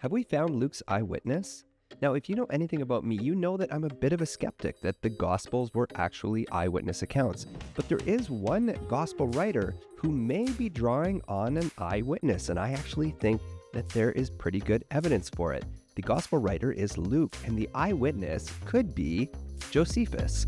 Have we found Luke's eyewitness? Now, if you know anything about me, you know that I'm a bit of a skeptic that the Gospels were actually eyewitness accounts. But there is one Gospel writer who may be drawing on an eyewitness, and I actually think that there is pretty good evidence for it. The Gospel writer is Luke, and the eyewitness could be Josephus.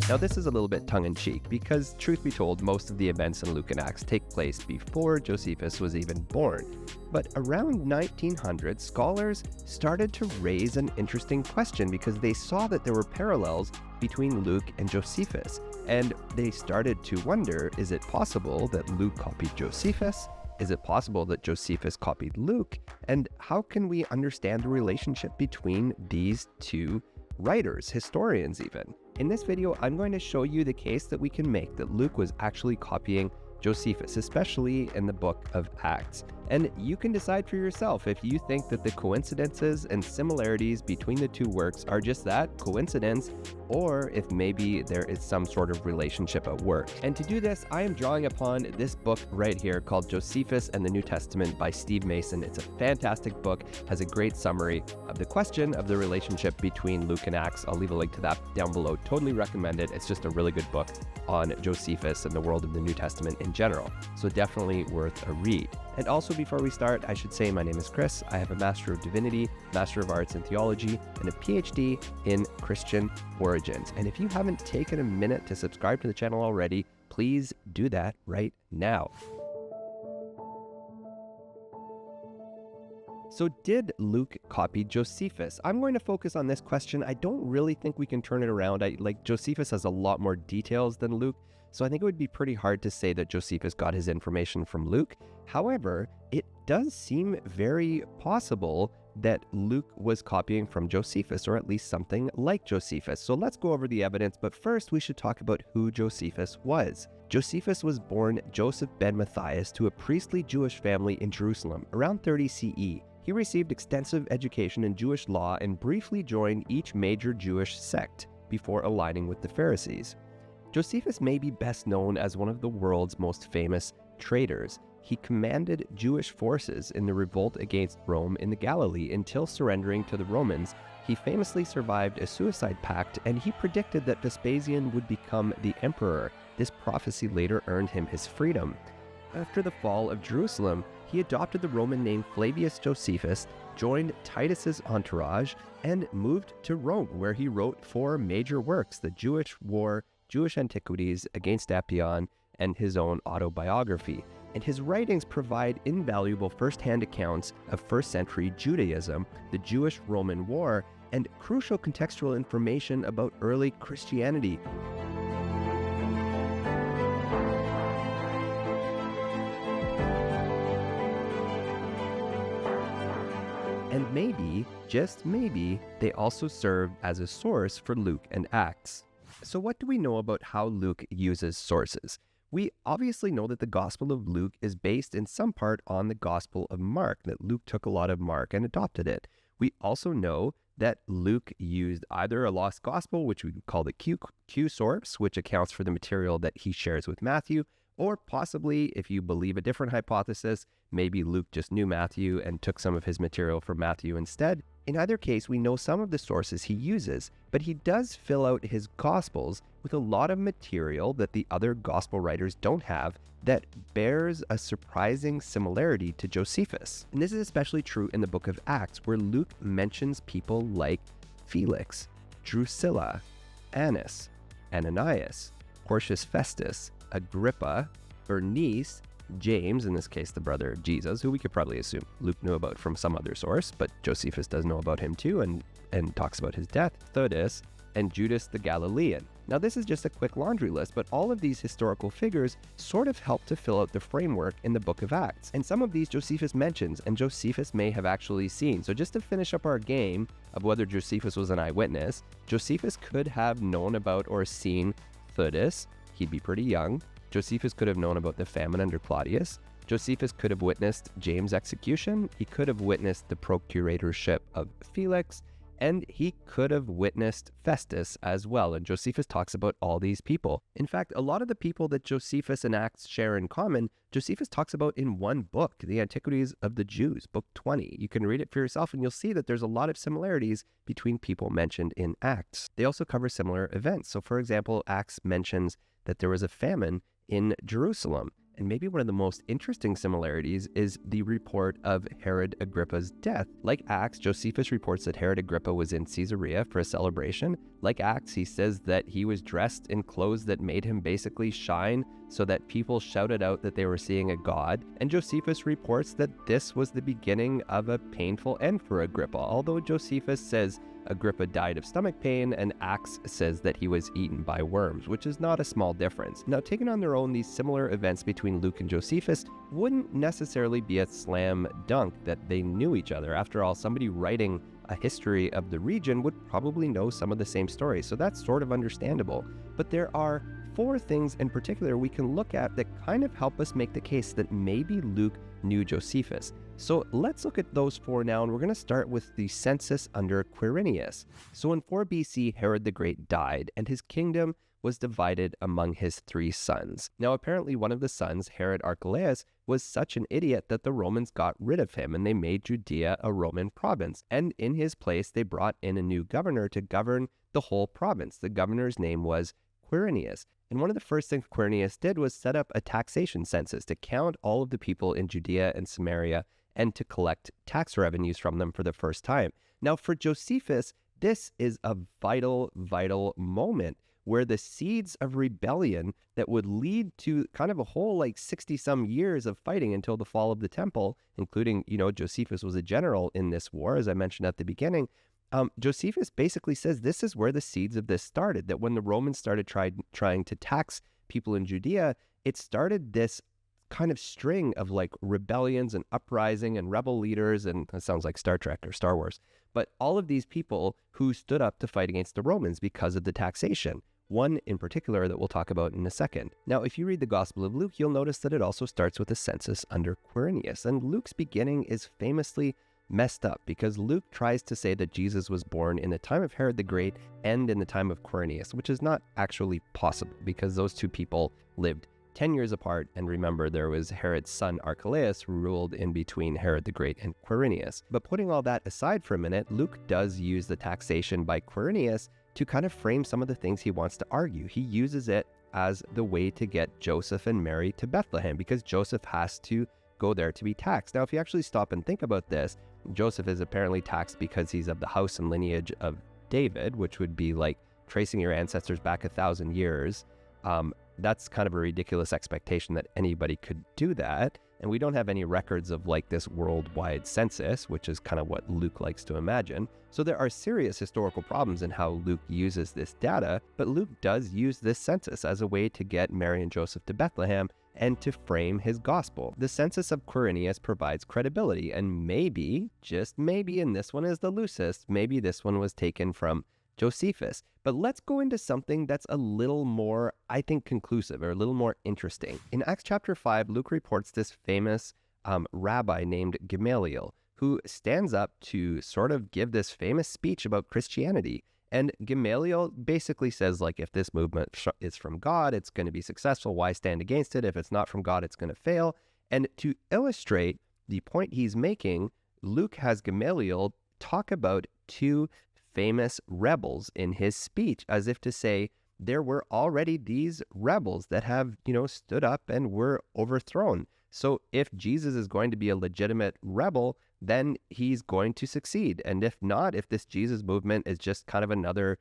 Now, this is a little bit tongue-in-cheek because, truth be told, most of the events in Luke and Acts take place before Josephus was even born. But around 1900, scholars started to raise an interesting question because they saw that there were parallels between Luke and Josephus. And they started to wonder, is it possible that Luke copied Josephus? Is it possible that Josephus copied Luke? And how can we understand the relationship between these two writers, historians even? In this video, I'm going to show you the case that we can make that Luke was actually copying Josephus, especially in the book of Acts. And you can decide for yourself if you think that the coincidences and similarities between the two works are just that, coincidence, or if maybe there is some sort of relationship at work. And to do this, I am drawing upon this book right here called Josephus and the New Testament by Steve Mason. It's a fantastic book, has a great summary of the question of the relationship between Luke and Acts. I'll leave a link to that down below. Totally recommend it. It's just a really good book on Josephus and the world of the New Testament in general. So definitely worth a read. And also, before we start, I should say my name is Chris. I have a Master of Divinity, Master of Arts in Theology, and a PhD in Christian origins. And if you haven't taken a minute to subscribe to the channel already, please do that right now. So did Luke copy Josephus? I'm going to focus on this question. I don't really think we can turn it around. Josephus has a lot more details than Luke, so I think it would be pretty hard to say that Josephus got his information from Luke. However, it does seem very possible that Luke was copying from Josephus, or at least something like Josephus. So let's go over the evidence, but first we should talk about who Josephus was. Josephus was born Joseph ben Matthias to a priestly Jewish family in Jerusalem around 30 CE. He received extensive education in Jewish law and briefly joined each major Jewish sect before aligning with the Pharisees. Josephus may be best known as one of the world's most famous traders. He commanded Jewish forces in the revolt against Rome in the Galilee until surrendering to the Romans. He famously survived a suicide pact, and he predicted that Vespasian would become the emperor. This prophecy later earned him his freedom. After the fall of Jerusalem, he adopted the Roman name Flavius Josephus, joined Titus's entourage, and moved to Rome, where he wrote 4 major works: the Jewish War, Jewish Antiquities, Against Apion, and his own autobiography. And his writings provide invaluable first-hand accounts of first-century Judaism, the Jewish-Roman War, and crucial contextual information about early Christianity. And maybe, just maybe, they also served as a source for Luke and Acts. So what do we know about how Luke uses sources? We obviously know that the Gospel of Luke is based in some part on the Gospel of Mark, that Luke took a lot of Mark and adopted it. We also know that Luke used either a lost gospel, which we call the Q source, which accounts for the material that he shares with Matthew, or possibly, if you believe a different hypothesis, maybe Luke just knew Matthew and took some of his material from Matthew instead. In either case, we know some of the sources he uses, but he does fill out his Gospels with a lot of material that the other Gospel writers don't have that bears a surprising similarity to Josephus. And this is especially true in the book of Acts, where Luke mentions people like Felix, Drusilla, Annas, Ananias, Porcius Festus, Agrippa, Bernice, James, in this case the brother of Jesus, who we could probably assume Luke knew about from some other source, but Josephus does know about him too and talks about his death, Theudas, and Judas the Galilean. Now this is just a quick laundry list, but all of these historical figures sort of help to fill out the framework in the book of Acts. And some of these Josephus mentions, and Josephus may have actually seen. So just to finish up our game of whether Josephus was an eyewitness, Josephus could have known about or seen Theudas. He'd be pretty young. Josephus could have known about the famine under Claudius. Josephus could have witnessed James' execution. He could have witnessed the procuratorship of Felix. And he could have witnessed Festus as well. And Josephus talks about all these people. In fact, a lot of the people that Josephus and Acts share in common, Josephus talks about in one book, The Antiquities of the Jews, book 20. You can read it for yourself and you'll see that there's a lot of similarities between people mentioned in Acts. They also cover similar events. So for example, Acts mentions that there was a famine in Jerusalem. And maybe one of the most interesting similarities is the report of Herod Agrippa's death. Like Acts, Josephus reports that Herod Agrippa was in Caesarea for a celebration. Like Acts, he says that he was dressed in clothes that made him basically shine so that people shouted out that they were seeing a god. And Josephus reports that this was the beginning of a painful end for Agrippa, although Josephus says Agrippa died of stomach pain, and Acts says that he was eaten by worms, which is not a small difference. Now, taken on their own, these similar events between Luke and Josephus wouldn't necessarily be a slam dunk that they knew each other. After all, somebody writing a history of the region would probably know some of the same stories, so that's sort of understandable. But there are 4 things in particular we can look at that kind of help us make the case that maybe Luke knew Josephus. So let's look at those 4 now, and we're going to start with the census under Quirinius. So in 4 BC, Herod the Great died, and his kingdom was divided among his 3 sons. Now apparently one of the sons, Herod Archelaus, was such an idiot that the Romans got rid of him and they made Judea a Roman province. And in his place, they brought in a new governor to govern the whole province. The governor's name was Quirinius. And one of the first things Quirinius did was set up a taxation census to count all of the people in Judea and Samaria and to collect tax revenues from them for the first time. Now for Josephus, this is a vital moment where the seeds of rebellion that would lead to kind of a whole 60 some years of fighting until the fall of the temple, including, Josephus was a general in this war, as I mentioned at the beginning. Josephus basically says this is where the seeds of this started, that when the Romans started trying to tax people in Judea, it started this kind of string of rebellions and uprising and rebel leaders, and that sounds like Star Trek or Star Wars, but all of these people who stood up to fight against the Romans because of the taxation. One in particular that we'll talk about in a second. Now, if you read the Gospel of Luke, you'll notice that it also starts with a census under Quirinius, and Luke's beginning is famously messed up because Luke tries to say that Jesus was born in the time of Herod the Great and in the time of Quirinius, which is not actually possible because those 2 people lived 10 years apart, and remember there was Herod's son Archelaus who ruled in between Herod the Great and Quirinius. But putting all that aside for a minute, Luke does use the taxation by Quirinius to kind of frame some of the things he wants to argue. He uses it as the way to get Joseph and Mary to Bethlehem because Joseph has to go there to be taxed. Now, if you actually stop and think about this, Joseph is apparently taxed because he's of the house and lineage of David, which would be like tracing your ancestors back 1,000 years. That's kind of a ridiculous expectation that anybody could do that. And we don't have any records of this worldwide census, which is kind of what Luke likes to imagine. So there are serious historical problems in how Luke uses this data, but Luke does use this census as a way to get Mary and Joseph to Bethlehem and to frame his gospel. The census of Quirinius provides credibility, and maybe, just maybe, and this one is the loosest, maybe this one was taken from Josephus. But let's go into something that's a little more, I think, conclusive or a little more interesting. In Acts chapter 5, Luke reports this famous rabbi named Gamaliel who stands up to sort of give this famous speech about Christianity. And Gamaliel basically says, if this movement is from God, it's going to be successful. Why stand against it? If it's not from God, it's going to fail. And to illustrate the point he's making, Luke has Gamaliel talk about 2 famous rebels in his speech, as if to say there were already these rebels that have, stood up and were overthrown. So if Jesus is going to be a legitimate rebel, then he's going to succeed. And if not, if this Jesus movement is just kind of another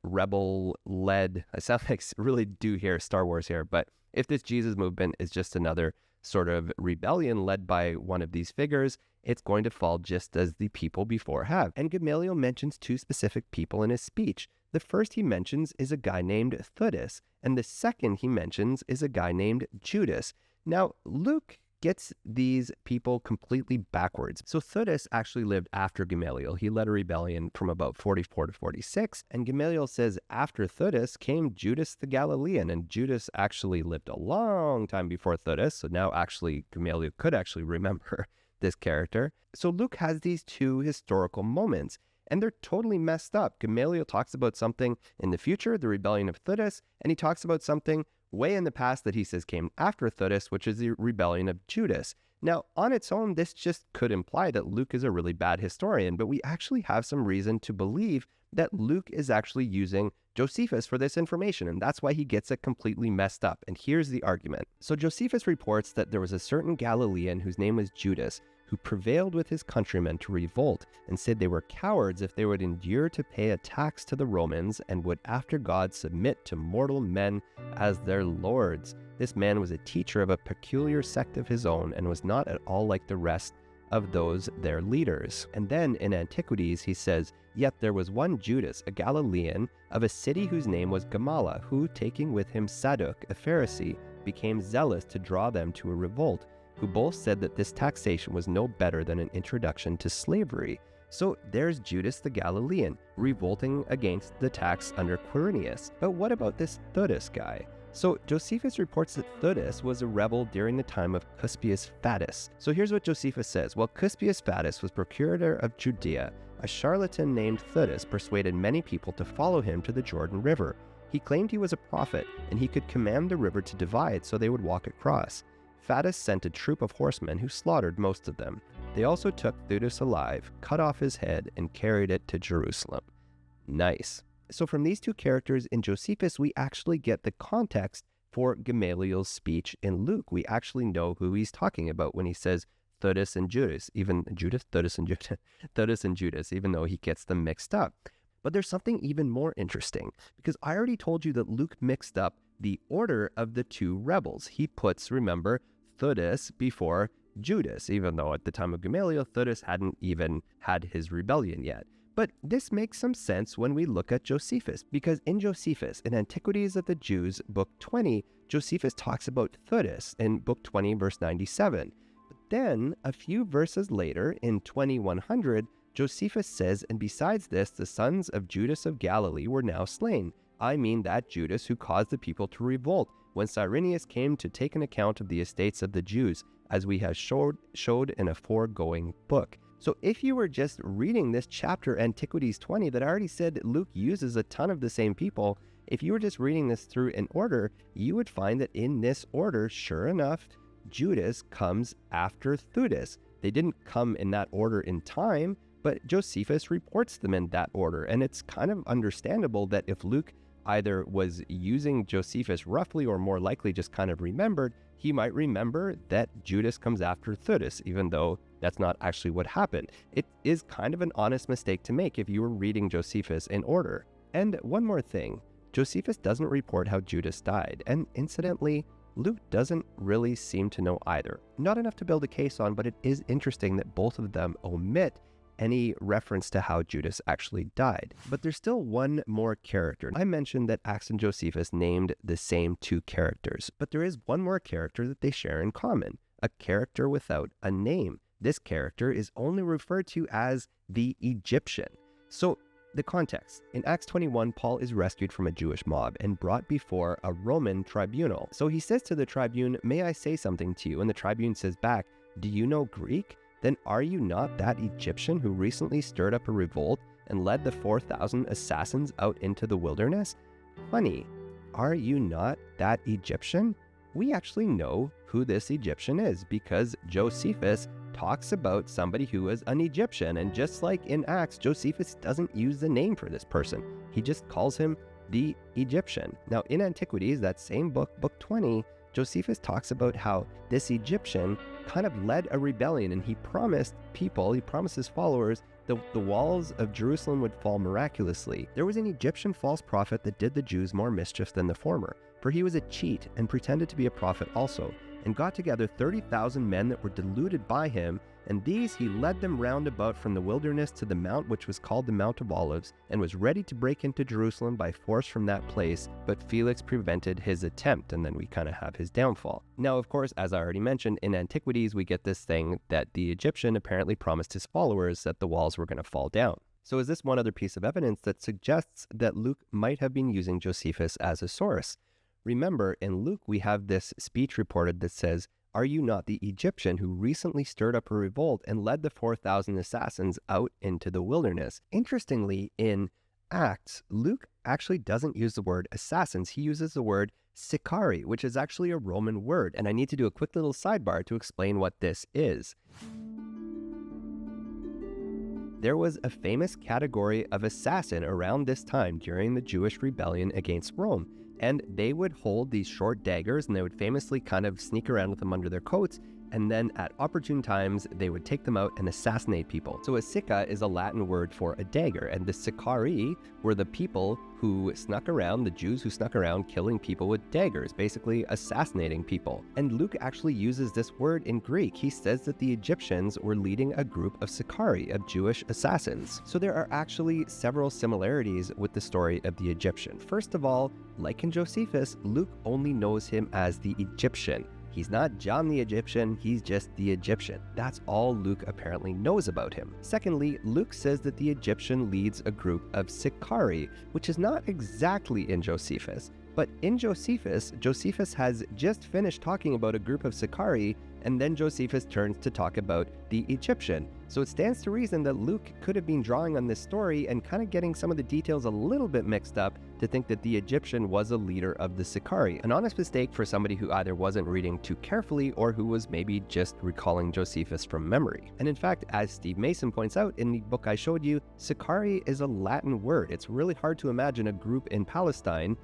rebel-led, I sound like really do hear Star Wars here, but if this Jesus movement is just another sort of rebellion led by one of these figures, it's going to fall just as the people before have. And Gamaliel mentions 2 specific people in his speech. The first he mentions is a guy named Theudas, and the second he mentions is a guy named Judas. Now, Luke gets these people completely backwards. So Theudas actually lived after Gamaliel. He led a rebellion from about 44 to 46, and Gamaliel says after Theudas came Judas the Galilean, and Judas actually lived a long time before Theudas, so now actually Gamaliel could actually remember this character. So Luke has these 2 historical moments, and they're totally messed up. Gamaliel talks about something in the future, the rebellion of Theudas, and he talks about something way in the past that he says came after Theudas, which is the rebellion of Judas. Now, on its own, this just could imply that Luke is a really bad historian, but we actually have some reason to believe that Luke is actually using Josephus for this information, and that's why he gets it completely messed up. And here's the argument. So Josephus reports that there was a certain Galilean whose name was Judas, who prevailed with his countrymen to revolt and said they were cowards if they would endure to pay a tax to the Romans and would after God submit to mortal men as their lords. This man was a teacher of a peculiar sect of his own and was not at all like the rest of those their leaders. And then in Antiquities he says, yet there was one Judas, a Galilean, of a city whose name was Gamaliel, who taking with him Sadok, a Pharisee, became zealous to draw them to a revolt, who both said that this taxation was no better than an introduction to slavery. So there's Judas the Galilean, revolting against the tax under Quirinius. But what about this Theudas guy? So Josephus reports that Theudas was a rebel during the time of Cuspius Fadus. So here's what Josephus says. While Cuspius Fadus was procurator of Judea, a charlatan named Theudas persuaded many people to follow him to the Jordan River. He claimed he was a prophet, and he could command the river to divide so they would walk across. Fadus sent a troop of horsemen who slaughtered most of them. They also took Theudas alive, cut off his head, and carried it to Jerusalem. Nice. So from these two characters in Josephus, we actually get the context for Gamaliel's speech in Luke. We actually know who he's talking about when he says Theudas and Judas, Theudas and Judas, even though he gets them mixed up. But there's something even more interesting, because I already told you that Luke mixed up the order of the two rebels. He puts, remember, Theudas before Judas, even though at the time of Gamaliel, Theudas hadn't even had his rebellion yet. But this makes some sense when we look at Josephus, because in Josephus, in Antiquities of the Jews, book 20, Josephus talks about Theudas in book 20, verse 97. But then, a few verses later, in 2100, Josephus says, and besides this, the sons of Judas of Galilee were now slain. I mean that Judas who caused the people to revolt, when Quirinius came to take an account of the estates of the Jews, as we have showed in a foregoing book. So if you were just reading this chapter, Antiquities 20, that I already said that Luke uses a ton of the same people, if you were just reading this through in order, you would find that in this order, sure enough, Judas comes after Theudas. They didn't come in that order in time, but Josephus reports them in that order. And it's kind of understandable that if Luke either was using Josephus roughly or more likely just kind of remembered, he might remember that Judas comes after Theudas, even though that's not actually what happened. It is kind of an honest mistake to make if you were reading Josephus in order. And one more thing, Josephus doesn't report how Judas died, and incidentally, Luke doesn't really seem to know either. Not enough to build a case on, but it is interesting that both of them omit any reference to how Judas actually died. But there's still one more character. I mentioned that Acts and Josephus named the same two characters, but there is one more character that they share in common, a character without a name. This character is only referred to as the Egyptian. So the context. In Acts 21, Paul is rescued from a Jewish mob and brought before a Roman tribunal. So he says to the tribune, "May I say something to you?" And the tribune says back, "Do you know Greek? Then are you not that Egyptian who recently stirred up a revolt and led the 4,000 assassins out into the wilderness? Funny, are you not that Egyptian?" We actually know who this Egyptian is because Josephus talks about somebody who is an Egyptian. And just like in Acts, Josephus doesn't use the name for this person. He just calls him the Egyptian. Now in Antiquities, that same book, book 20, Josephus talks about how this Egyptian kind of led a rebellion, and he promised his followers that the walls of Jerusalem would fall miraculously. There was an Egyptian false prophet that did the Jews more mischief than the former, for he was a cheat and pretended to be a prophet also, and got together 30,000 men that were deluded by him, and these he led them round about from the wilderness to the mount which was called the Mount of Olives, and was ready to break into Jerusalem by force from that place, but Felix prevented his attempt, and then we kind of have his downfall. Now, of course, as I already mentioned, in Antiquities we get this thing that the Egyptian apparently promised his followers that the walls were going to fall down. So is this one other piece of evidence that suggests that Luke might have been using Josephus as a source? Remember, in Luke we have this speech reported that says, are you not the Egyptian who recently stirred up a revolt and led the 4,000 assassins out into the wilderness? Interestingly, in Acts, Luke actually doesn't use the word assassins. He uses the word Sicarii, which is actually a Roman word. And I need to do a quick little sidebar to explain what this is. There was a famous category of assassin around this time during the Jewish rebellion against Rome. And they would hold these short daggers and they would famously kind of sneak around with them under their coats. And then at opportune times, they would take them out and assassinate people. So a sica is a Latin word for a dagger. And the Sicarii were the people who snuck around, the Jews who snuck around killing people with daggers, basically assassinating people. And Luke actually uses this word in Greek. He says that the Egyptians were leading a group of Sicarii, of Jewish assassins. So there are actually several similarities with the story of the Egyptian. First of all, like in Josephus, Luke only knows him as the Egyptian. He's not John the Egyptian, he's just the Egyptian. That's all Luke apparently knows about him. Secondly, Luke says that the Egyptian leads a group of Sicarii, which is not exactly in Josephus. But in Josephus, Josephus has just finished talking about a group of Sicarii, and then Josephus turns to talk about the Egyptian. So it stands to reason that Luke could have been drawing on this story and kind of getting some of the details a little bit mixed up to think that the Egyptian was a leader of the Sicarii. An honest mistake for somebody who either wasn't reading too carefully or who was maybe just recalling Josephus from memory. And in fact, as Steve Mason points out in the book I showed you, Sicarii is a Latin word. It's really hard to imagine a group in Palestine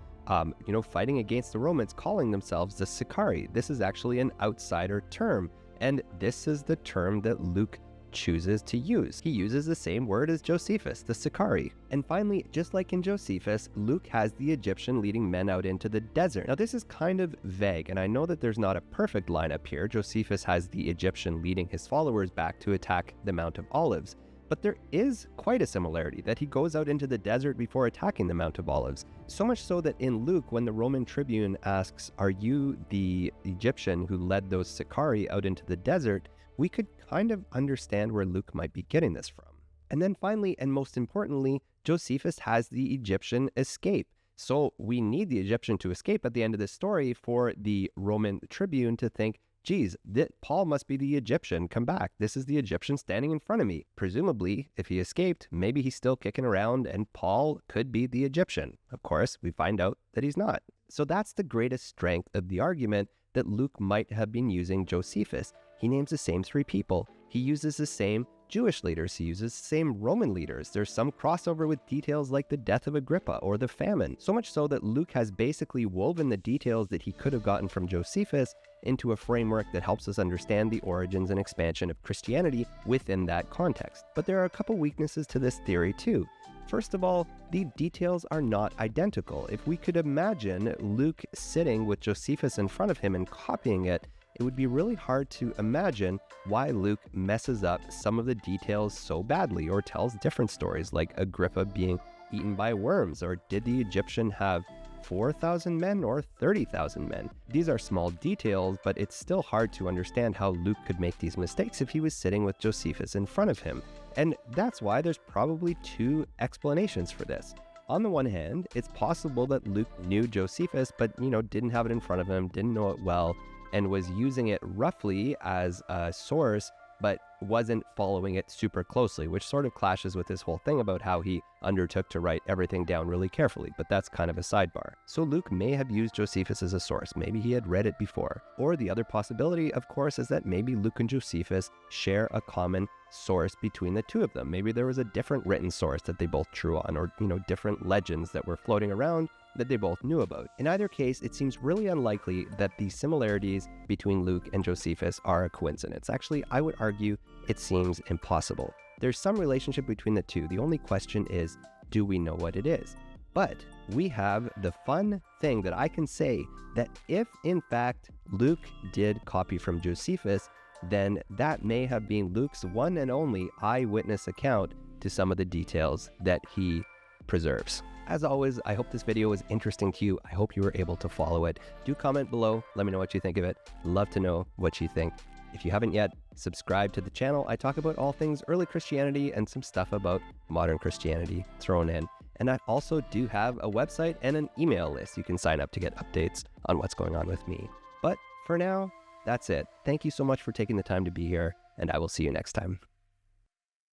fighting against the Romans calling themselves the Sicarii. This is actually an outsider term, and this is the term that Luke chooses to use. He uses the same word as Josephus, the Sicarii. And finally, just like in Josephus, Luke has the Egyptian leading men out into the desert. Now this is kind of vague, and I know that there's not a perfect lineup here. Josephus has the Egyptian leading his followers back to attack the Mount of Olives. But there is quite a similarity that he goes out into the desert before attacking the Mount of Olives. So much so that in Luke, when the Roman tribune asks, "Are you the Egyptian who led those Sicarii out into the desert?" we could kind of understand where Luke might be getting this from. And then finally, and most importantly, Josephus has the Egyptian escape. So we need the Egyptian to escape at the end of this story for the Roman tribune to think, geez, Paul must be the Egyptian. Come back. This is the Egyptian standing in front of me. Presumably, if he escaped, maybe he's still kicking around and Paul could be the Egyptian. Of course, we find out that he's not. So that's the greatest strength of the argument that Luke might have been using Josephus. He names the same three people. He uses the same Jewish leaders. He uses the same Roman leaders. There's some crossover with details like the death of Agrippa or the famine. So much so that Luke has basically woven the details that he could have gotten from Josephus into a framework that helps us understand the origins and expansion of Christianity within that context. But there are a couple weaknesses to this theory too. First of all, the details are not identical. If we could imagine Luke sitting with Josephus in front of him and copying it, it would be really hard to imagine why Luke messes up some of the details so badly or tells different stories like Agrippa being eaten by worms, or did the Egyptian have 4,000 men or 30,000 men? These are small details, but it's still hard to understand how Luke could make these mistakes if he was sitting with Josephus in front of him. And that's why there's probably two explanations for this. On the one hand, it's possible that Luke knew Josephus, but didn't have it in front of him, didn't know it well, and was using it roughly as a source, but wasn't following it super closely, which sort of clashes with this whole thing about how he undertook to write everything down really carefully, but that's kind of a sidebar. So Luke may have used Josephus as a source. Maybe he had read it before. Or the other possibility, of course, is that maybe Luke and Josephus share a common source between the two of them. Maybe there was a different written source that they both drew on, or different legends that were floating around that they both knew about. In either case, it seems really unlikely that the similarities between Luke and Josephus are a coincidence. Actually, I would argue it seems impossible. There's some relationship between the two. The only question is, do we know what it is? But we have the fun thing that I can say that if in fact Luke did copy from Josephus, then that may have been Luke's one and only eyewitness account to some of the details that he preserves. As always, I hope this video was interesting to you. I hope you were able to follow it. Do comment below. Let me know what you think of it. Love to know what you think. If you haven't yet, subscribe to the channel. I talk about all things early Christianity and some stuff about modern Christianity thrown in. And I also do have a website and an email list. You can sign up to get updates on what's going on with me. But for now, That's it. Thank you so much for taking the time to be here, and I will see you next time.